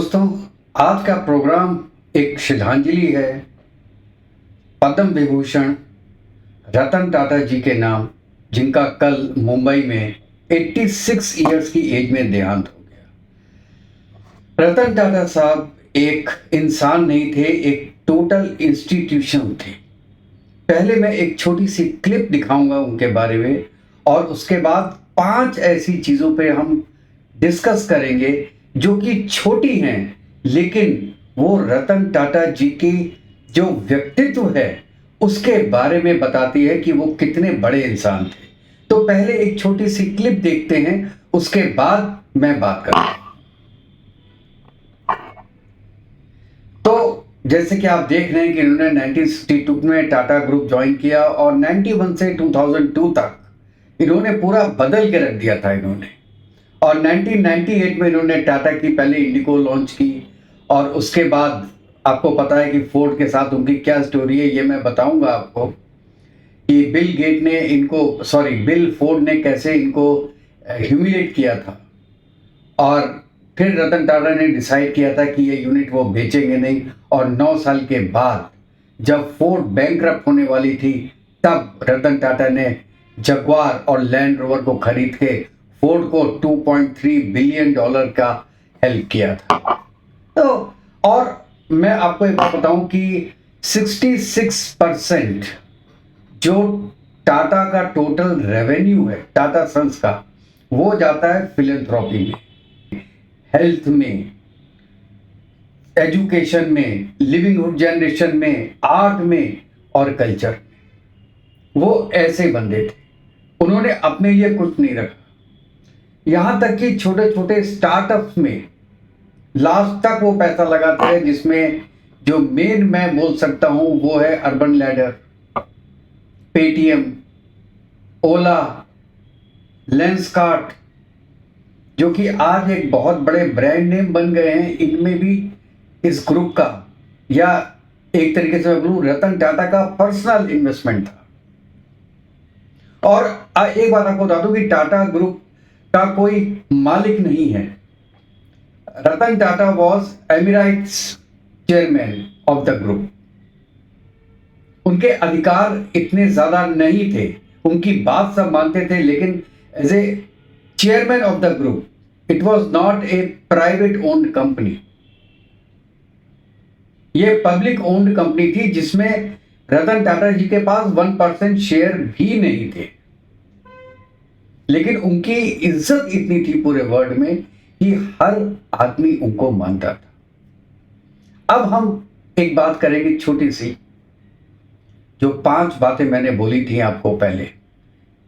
दोस्तों, आज का प्रोग्राम एक श्रद्धांजलि है पद्म विभूषण रतन टाटा जी के नाम, जिनका कल मुंबई में 86 इयर्स की एज में देहांत हो गया। रतन टाटा साहब एक इंसान नहीं थे, एक टोटल इंस्टीट्यूशन थे। पहले मैं एक छोटी सी क्लिप दिखाऊंगा उनके बारे में और उसके बाद 5 ऐसी चीज़ों पे हम डिस्कस करेंगे जो कि छोटी हैं, लेकिन वो रतन टाटा जी की जो व्यक्तित्व है उसके बारे में बताती है कि वो कितने बड़े इंसान थे। तो पहले एक छोटी सी क्लिप देखते हैं, उसके बाद मैं बात करूंगा। तो जैसे कि आप देख रहे हैं कि इन्होंने 1962 में टाटा ग्रुप ज्वाइन किया और 91 से 2002 तक इन्होंने पूरा बदल के रख दिया था इन्होंने। और 1998 में इन्होंने टाटा की पहले इंडिगो लॉन्च की और उसके बाद आपको पता है कि फोर्ड के साथ उनकी क्या स्टोरी है, ये मैं बताऊंगा आपको कि बिल फोर्ड ने कैसे इनको ह्यूमिलेट किया था। और फिर रतन टाटा ने डिसाइड किया था कि ये यूनिट वो बेचेंगे नहीं, और 9 साल के बाद जब फोर्ड बैंकरप्ट होने वाली थी तब रतन टाटा ने जगुआर और लैंड रोवर को खरीद के फोर्ड को $2.3 बिलियन का हेल्प किया था। तो और मैं आपको एक बात बताऊं कि 66% जो टाटा का टोटल रेवेन्यू है टाटा सन्स का, वो जाता है फिलैंथ्रोपी में, हेल्थ में, एजुकेशन में, लिविंगहुड जनरेशन में, आर्ट में और कल्चर में। वो ऐसे बंदे थे, उन्होंने अपने लिए कुछ नहीं रखा। यहां तक कि छोटे छोटे स्टार्टअप्स में लास्ट तक वो पैसा लगाते हैं, जिसमें जो मेन मैं बोल सकता हूं वो है अर्बन लैडर, पेटीएम, ओला, लेंसकार्ट, जो कि आज एक बहुत बड़े ब्रांड नेम बन गए हैं। इनमें भी इस ग्रुप का, या एक तरीके से मैं बोलूं, रतन टाटा का पर्सनल इन्वेस्टमेंट था। और एक बात आपको बता दूं कि टाटा ग्रुप का कोई मालिक नहीं है। Ratan Tata was emeritus chairman of the group. उनके अधिकार इतने ज्यादा नहीं थे, उनकी बात सब मानते थे, लेकिन as a chairman of the group it was not a private owned company. ये पब्लिक ओन्ड कंपनी थी जिसमें रतन टाटा जी के पास 1% शेयर भी नहीं थे, लेकिन उनकी इज्जत इतनी थी पूरे वर्ल्ड में कि हर आदमी उनको मानता था। अब हम एक बात करेंगे छोटी सी, जो 5 बातें मैंने बोली थी आपको पहले।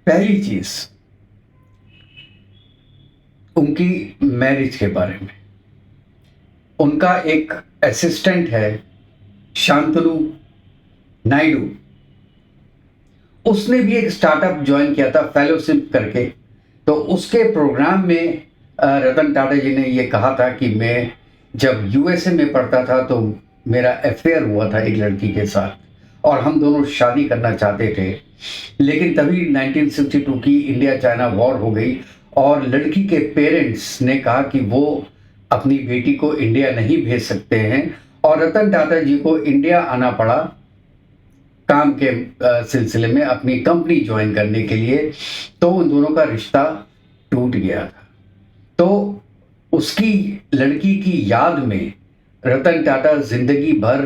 पहली चीज उनकी मैरिज के बारे में। उनका एक असिस्टेंट है शांतनु नायडू, उसने भी एक स्टार्टअप ज्वाइन किया था फेलोशिप करके। तो उसके प्रोग्राम में रतन टाटा जी ने ये कहा था कि मैं जब यूएसए में पढ़ता था तो मेरा अफेयर हुआ था एक लड़की के साथ और हम दोनों शादी करना चाहते थे, लेकिन तभी 1962 की इंडिया चाइना वॉर हो गई और लड़की के पेरेंट्स ने कहा कि वो अपनी बेटी को इंडिया नहीं भेज सकते हैं, और रतन टाटा जी को इंडिया आना पड़ा काम के सिलसिले में अपनी कंपनी ज्वाइन करने के लिए। तो उन दोनों का रिश्ता टूट गया था। तो उसकी लड़की की याद में रतन टाटा जिंदगी भर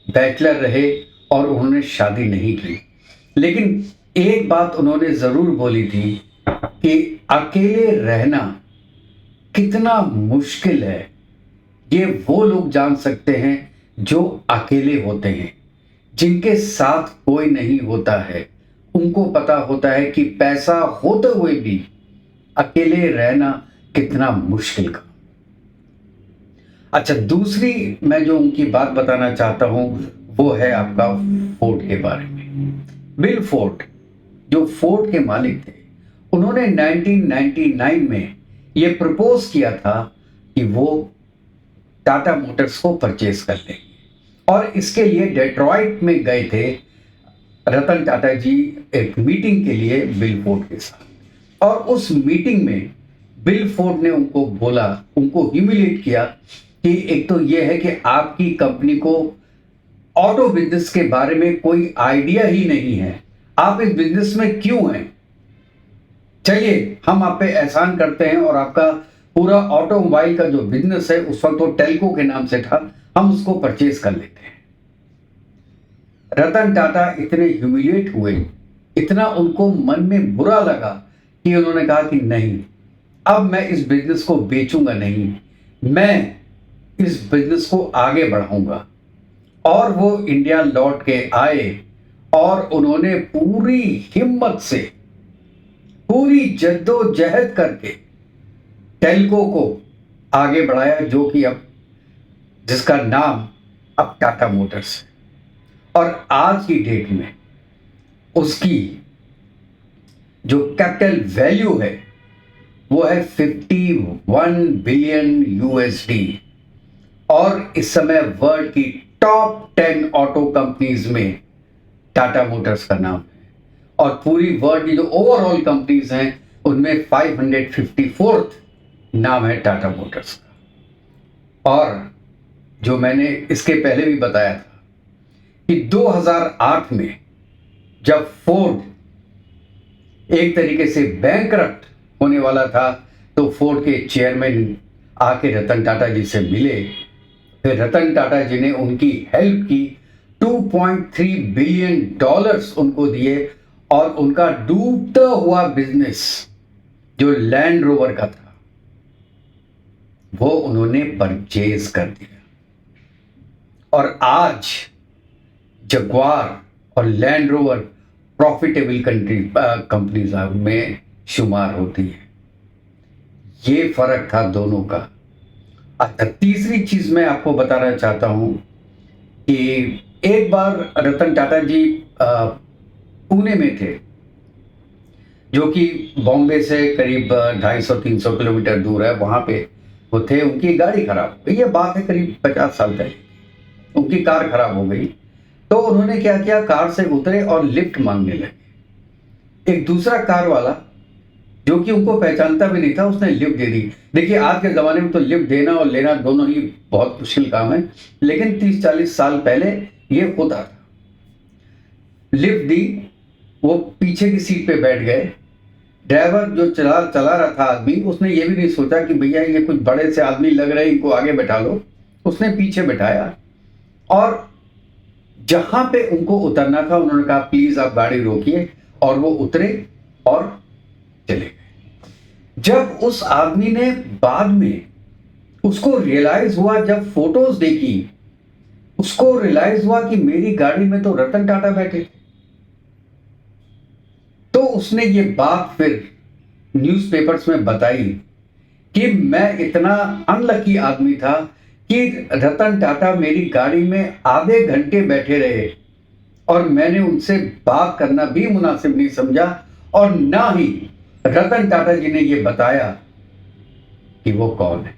बैचलर रहे और उन्होंने शादी नहीं की। लेकिन एक बात उन्होंने जरूर बोली थी कि अकेले रहना कितना मुश्किल है, ये वो लोग जान सकते हैं जो अकेले होते हैं। जिनके साथ कोई नहीं होता है उनको पता होता है कि पैसा होते हुए भी अकेले रहना कितना मुश्किल का। अच्छा, दूसरी मैं जो उनकी बात बताना चाहता हूं वो है आपका फोर्ड के बारे में। बिल फोर्ड, जो फोर्ड के मालिक थे, उन्होंने 1999 में ये प्रपोज किया था कि वो टाटा मोटर्स को परचेज कर लेंगे, और इसके लिए डेट्रॉइट में गए थे रतन टाटा जी एक मीटिंग के लिए बिल फोर्ड के साथ। और उस मीटिंग में बिल फोर्ड ने उनको बोला, उनको ह्यूमिलेट किया कि एक तो ये है कि आपकी कंपनी को ऑटो बिजनेस के बारे में कोई आइडिया ही नहीं है, आप इस बिजनेस में क्यों हैं? चलिए हम आप पे एहसान करते हैं और आपका पूरा ऑटोमोबाइल का जो बिजनेस है, उस वक्त वो टेल्को के नाम से था, हम उसको परचेज कर लेते हैं। रतन टाटा इतने ह्यूमिलेट हुए, इतना उनको मन में बुरा लगा कि उन्होंने कहा कि नहीं, अब मैं इस बिजनेस को बेचूंगा नहीं, मैं इस बिजनेस को आगे बढ़ाऊंगा। और वो इंडिया लौट के आए और उन्होंने पूरी हिम्मत से, पूरी जद्दोजहद करके टेल्को को आगे बढ़ाया, जो कि अब जिसका नाम अब टाटा मोटर्स है। और आज की डेट में उसकी जो कैपिटल वैल्यू है वो है 51 बिलियन यूएसडी। और इस समय वर्ल्ड की टॉप 10 ऑटो कंपनीज में टाटा मोटर्स का नाम है। और पूरी वर्ल्ड की जो ओवरऑल कंपनीज हैं उनमें 554th नाम है टाटा मोटर्स का। और जो मैंने इसके पहले भी बताया था कि 2008 में जब फोर्ड एक तरीके से बैंकरप्ट होने वाला था, तो फोर्ड के चेयरमैन आके रतन टाटा जी से मिले। फिर रतन टाटा जी ने उनकी हेल्प की, 2.3 बिलियन डॉलर्स उनको दिए और उनका डूबता हुआ बिजनेस जो लैंड रोवर का था वो उन्होंने परचेज कर दिया। और आज जगुआर और लैंड रोवर प्रॉफिटेबल कंपनीज में शुमार होती है। ये फर्क था दोनों का। अच्छा, तीसरी चीज मैं आपको बताना चाहता हूं कि एक बार रतन टाटा जी पुणे में थे, जो कि बॉम्बे से करीब 250-300 किलोमीटर दूर है। वहां पे वो थे, उनकी गाड़ी खराब हो गई। ये बात है करीब 50 साल पहले। उनकी कार खराब हो गई तो उन्होंने क्या किया, कार से उतरे और लिफ्ट मांगने लगे। एक दूसरा कार वाला जो कि उनको पहचानता भी नहीं था, उसने लिफ्ट दे दी। देखिए आज के ज़माने में तो लिफ्ट देना और लेना दोनों ही बहुत मुश्किल काम है, लेकिन 30-40 साल पहले ये होता था। लिफ्ट दी, वो पीछे की सीट पे बैठ गए। ड्राइवर जो चला रहा था आदमी, उसने ये भी नहीं सोचा कि भैया ये कुछ बड़े से आदमी लग रहे हैं, इनको आगे बैठा लो। उसने पीछे बैठाया और जहां पे उनको उतरना था उन्होंने कहा प्लीज आप गाड़ी रोकिए, और वो उतरे और चले गए। जब उस आदमी ने बाद में उसको रियलाइज हुआ, जब फोटोज देखी, उसको रियलाइज हुआ कि मेरी गाड़ी में तो रतन टाटा बैठे थे। तो उसने ये बात फिर न्यूज़पेपर्स में बताई कि मैं इतना अनलकी आदमी था कि रतन टाटा मेरी गाड़ी में आधे घंटे बैठे रहे और मैंने उनसे बात करना भी मुनासिब नहीं समझा, और ना ही रतन टाटा जी ने ये बताया कि वो कौन है।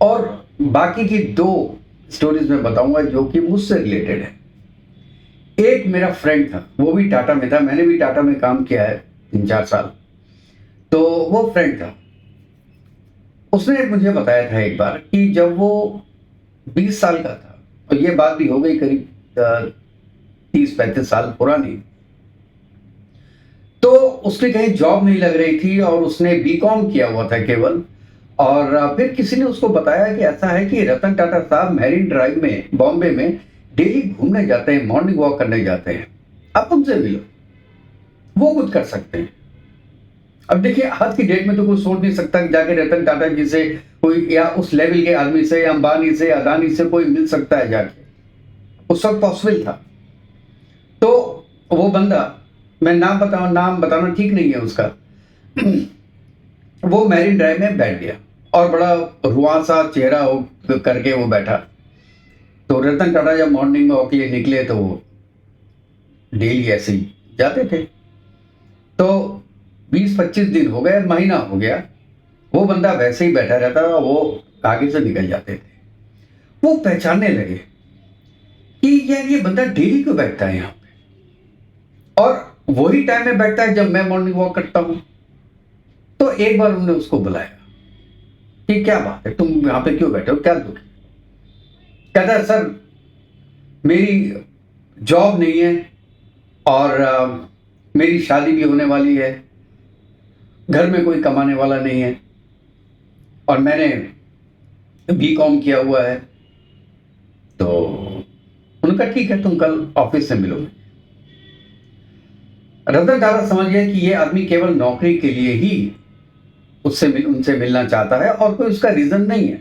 और बाकी की 2 स्टोरीज मैं बताऊंगा जो कि मुझसे रिलेटेड है। एक मेरा फ्रेंड था, वो भी टाटा में था, मैंने भी टाटा में काम किया है 3-4 साल। तो वो फ्रेंड था, उसने मुझे बताया था एक बार कि जब वो 20 साल का था, और ये बात भी हो गई करीब 30-35 साल पुरानी, तो उसकी कहीं जॉब नहीं लग रही थी और उसने बीकॉम किया हुआ था केवल। और फिर किसी ने उसको बताया कि ऐसा है कि रतन टाटा साहब मैरिन ड्राइव में बॉम्बे में डेली घूमने जाते हैं, मॉर्निंग वॉक करने जाते हैं, आप उनसे मिलो, वो कुछ कर सकते हैं। अब देखिए आज की डेट में तो कोई सोच नहीं सकता कि जाके रतन टाटा जी से कोई, या उस लेवल के आदमी से, या अंबानी से, अदानी से कोई मिल सकता है जाके, उस वक्त पॉसिबल था। तो वो बंदा, मैं नाम बताना ठीक नहीं है उसका, वो मैरिन ड्राइव में बैठ गया और बड़ा रुआसा चेहरा करके वो बैठा। तो रतन टाटा जब मॉर्निंग वॉक के लिए निकले तो वो डेली ऐसे ही जाते थे। तो 20-25 दिन हो गए, महीना हो गया, वो बंदा वैसे ही बैठा रहता था, वो आगे से निकल जाते थे। वो पहचानने लगे कि यार ये बंदा डेली क्यों बैठता है यहाँ पे, और वही टाइम में बैठता है जब मैं मॉर्निंग वॉक करता हूँ। तो एक बार उन्होंने उसको बुलाया कि क्या बात है, तुम यहाँ पे क्यों बैठे हो, क्या दुख है? कहता है सर मेरी जॉब नहीं है और मेरी शादी भी होने वाली है, घर में कोई कमाने वाला नहीं है और मैंने बीकॉम किया हुआ है। तो उनका ठीक है, तुम कल ऑफिस से मिलोगे। रतन टाटा समझ गया कि ये आदमी केवल नौकरी के लिए ही उनसे मिलना चाहता है और कोई उसका रीजन नहीं है,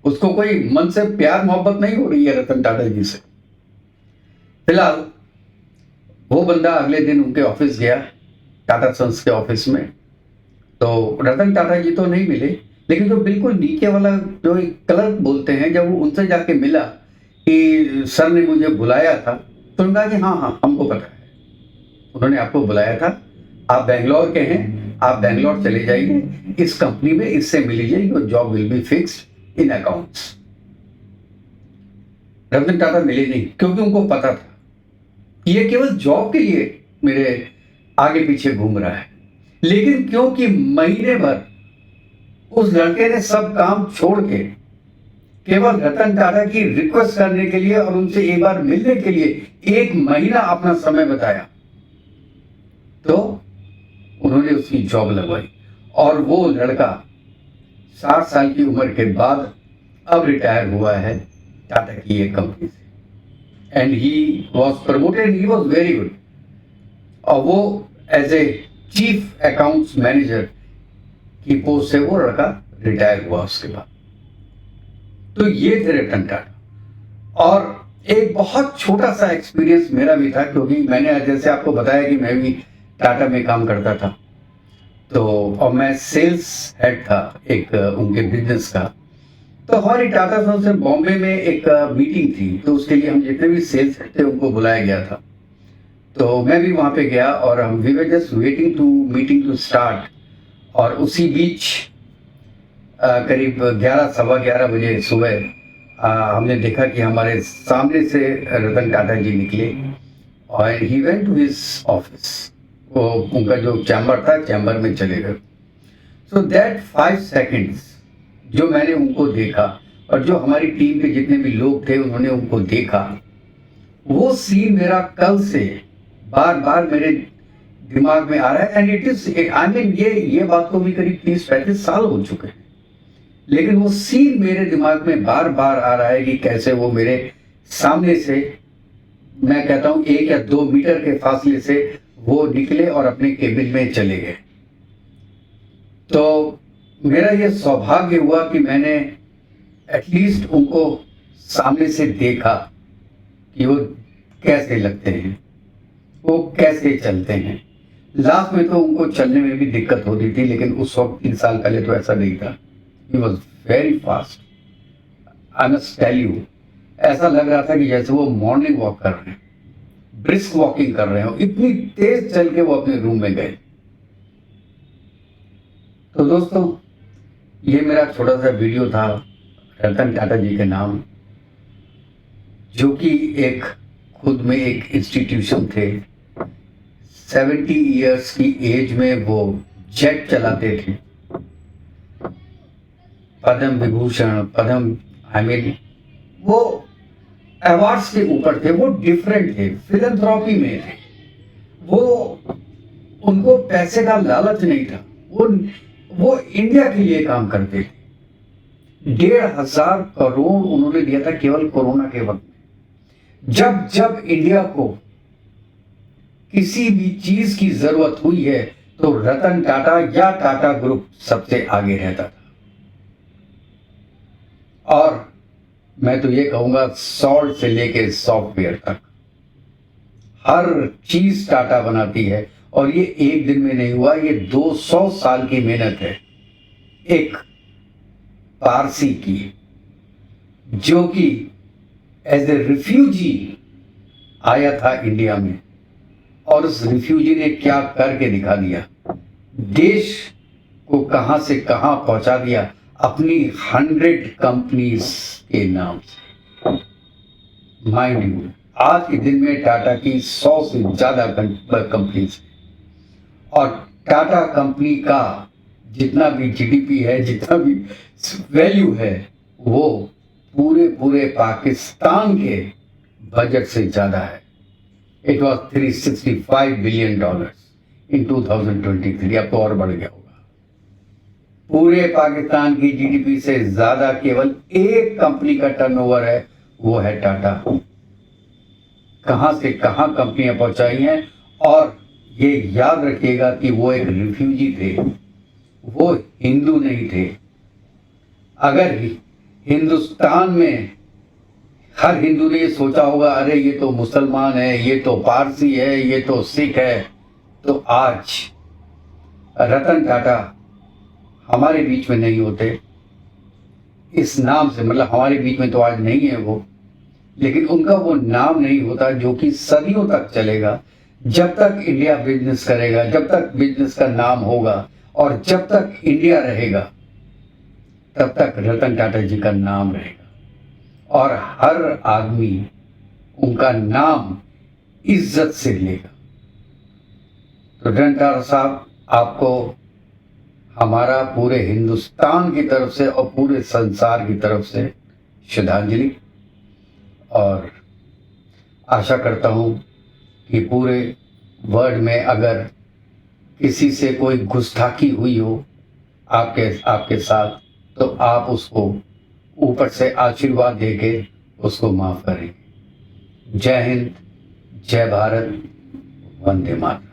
उसको कोई मन से प्यार मोहब्बत नहीं हो रही है रतन टाटा जी से। फिलहाल वो बंदा अगले दिन उनके ऑफिस गया, टाटा सन्स के ऑफिस में। तो रतन टाटा जी तो नहीं मिले, लेकिन जो बिल्कुल नीचे वाला जो एक क्लर्क बोलते हैं, जब वो उनसे जाके मिला कि सर ने मुझे बुलाया था, तो उन्होंने कहा कि हाँ हाँ हमको पता है, उन्होंने आपको बुलाया था, आप बेंगलोर के हैं, आप बेंगलोर चले जाइए, इस कंपनी में इससे मिल लीजिए, your job will be fixed in accounts. Ratan Tata मिले नहीं, क्योंकि उनको पता था कि ये केवल जॉब के लिए मेरे आगे पीछे घूम रहा है। लेकिन क्योंकि महीने भर उस लड़के ने सब काम छोड़ के केवल रतन टाटा की रिक्वेस्ट करने के लिए और उनसे एक बार मिलने के लिए 1 महीना अपना समय बताया, तो उन्होंने उसकी जॉब लगवाई और वो लड़का 60 साल की उम्र के बाद अब रिटायर हुआ है टाटा की एक कंपनी से, and he was promoted, he was very good, और वो as a chief accounts manager की पोस्ट से वो लड़का रिटायर हुआ उसके बाद। तो ये थे रतन टाटा। और एक बहुत छोटा सा एक्सपीरियंस मेरा भी था, क्योंकि मैंने जैसे आपको बताया कि मैं भी टाटा में काम करता था, तो और मैं सेल्स हेड था एक उनके बिजनेस का। तो हमारी टाटा सन्स से बॉम्बे में एक मीटिंग थी, तो उसके लिए हम जितने भी सेल्स हेड थे उनको बुलाया गया था। तो मैं भी वहाँ पे गया और हम we were just waiting to meeting to start, और उसी बीच करीब 11 सवा 11 बजे सुबह हमने देखा कि हमारे सामने से रतन टाटा जी निकले और he went to his office. वो उनका जो चैम्बर था, चैम्बर में चले गए। सो दैट 5 सेकेंड्स जो मैंने उनको देखा और जो हमारी टीम के जितने भी लोग थे उन्होंने उनको देखा, वो सीन मेरा कल से बार बार मेरे दिमाग में आ रहा है। And it is I mean ये बात को भी करीब 30-35 साल हो चुके हैं, लेकिन वो सीन मेरे दिमाग में बार बार आ रहा है कि कैसे वो मेरे सामने से, मैं कहता हूं 1 या 2 मीटर के फासले से वो निकले और अपने केबिन में चले गए। तो मेरा ये सौभाग्य हुआ कि मैंने एटलीस्ट उनको सामने से देखा कि वो कैसे लगते हैं, वो कैसे चलते हैं। लास्ट में तो उनको चलने में भी दिक्कत होती थी, लेकिन उस वक्त 3 साल पहले तो ऐसा नहीं था। He was very fast. I must tell you, ऐसा लग रहा था कि जैसे वो मॉर्निंग वॉक कर रहे हैं, ब्रिस्क वॉकिंग कर रहे हो, इतनी तेज चल के वो अपने रूम में गए। तो दोस्तों, ये मेरा छोटा सा वीडियो था रतन टाटा जी के नाम, जो कि एक खुद में एक इंस्टीट्यूशन थे। 70 इयर्स की एज में वो जेट चलाते थे, पद्म विभूषण, पद्म, आई मीन वो अवार्ड्स के ऊपर थे, वो डिफरेंट थे, फिलैंथ्रोपी में थे, वो उनको पैसे का लालच नहीं था, वो इंडिया के लिए काम करते थे। 1,500 करोड़ उन्होंने दिया था केवल कोरोना के वक्त में। जब जब इंडिया को किसी भी चीज की जरूरत हुई है तो रतन टाटा या टाटा ग्रुप सबसे आगे रहता था। और मैं तो ये कहूंगा सॉल्ट से लेके सॉफ्टवेयर तक हर चीज टाटा बनाती है, और ये एक दिन में नहीं हुआ, ये 200 साल की मेहनत है एक पारसी की, जो कि एज ए रिफ्यूजी आया था इंडिया में, और उस रिफ्यूजी ने क्या करके दिखा दिया, देश को कहां से कहां पहुंचा दिया अपनी 100 कंपनीज के नाम से। माइंड यू, आज के दिन में टाटा की 100 से ज्यादा कंपनीज, और टाटा कंपनी का जितना भी जीडीपी है, जितना भी वैल्यू है, वो पूरे पाकिस्तान के बजट से ज़्यादा है। It was $365 billion in 2023। अब तो और बढ़ गया होगा। पूरे पाकिस्तान की जीडीपी से ज़्यादा केवल एक कंपनी का टर्नओवर है, वो है टाटा। कहाँ से कहाँ कंपनियां पहुंचाई हैं। और ये याद रखिएगा कि वो एक रिफ्यूजी थे, वो हिंदू नहीं थे। अगर हिंदुस्तान में हर हिंदू ने ये सोचा होगा, अरे ये तो मुसलमान है, ये तो पारसी है, ये तो सिख है, तो आज रतन टाटा हमारे बीच में नहीं होते। इस नाम से, मतलब हमारे बीच में तो आज नहीं है वो, लेकिन उनका वो नाम नहीं होता जो कि सदियों तक चलेगा। जब तक इंडिया बिजनेस करेगा, जब तक बिजनेस का नाम होगा और जब तक इंडिया रहेगा, तब तक रतन टाटा जी का नाम रहेगा और हर आदमी उनका नाम इज्जत से लेगा। तो रतन टाटा साहब, आपको हमारा पूरे हिंदुस्तान की तरफ से और पूरे संसार की तरफ से श्रद्धांजलि। और आशा करता हूँ कि पूरे वर्ल्ड में अगर किसी से कोई गुस्ताखी हुई हो आपके साथ, तो आप उसको ऊपर से आशीर्वाद देके उसको माफ करें। जय हिंद, जय भारत, वंदे मातरम।